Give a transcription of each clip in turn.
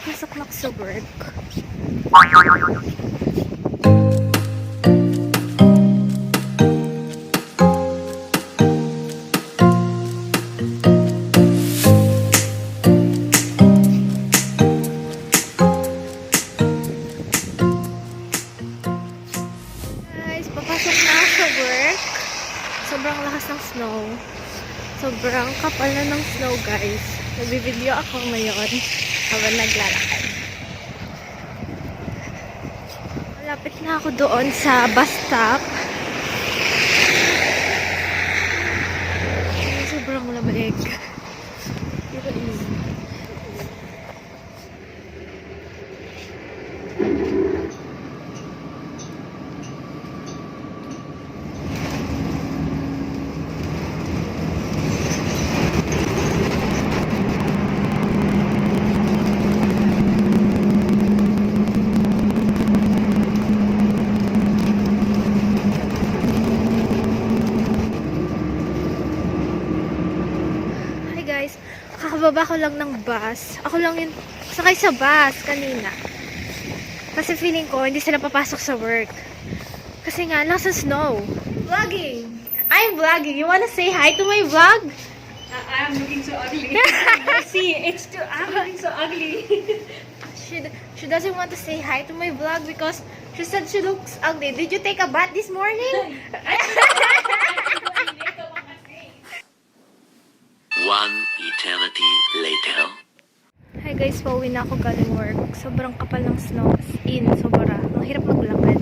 Papasok na ako sa work. Guys, papasok na ako sa work. Sobrang lakas ng snow. Sobrang kapal na ng snow, guys. Nagbibideo ako ngayon habang naglalakad. Malapit na ako doon sa bus stop. Sobrang lamig. Pero easy. Kakababa ko lang ng bus. Ako lang yung sakay sa bus kanina. Kasi feeling ko, hindi sila papasok sa work. Kasi nga, nasa snow. Vlogging! I'm vlogging. You wanna say hi to my vlog? I'm looking so ugly. See, I'm looking so ugly. She doesn't want to say hi to my vlog because she said she looks ugly. Did you take a bath this morning? One eternity later. Hi guys, pauwi na ako galing work. Sobrang kapal ng snow. As in, sobra. Ang hirap maglakad.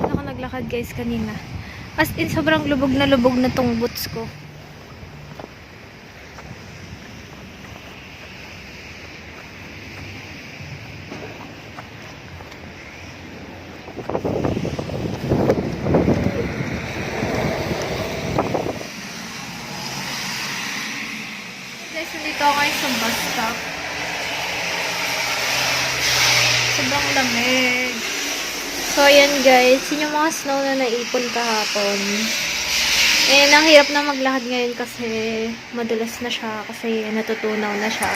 Ako naglakad guys kanina. As in, sobrang lubog na tong boots ko. Guys, nandito ako ngayon sa bus stop. Sobrang lamig. So, ayan guys. Yun yung mga snow na naipon kahapon. And, ang hirap na maglakad ngayon kasi madulas na siya. Kasi natutunaw na siya.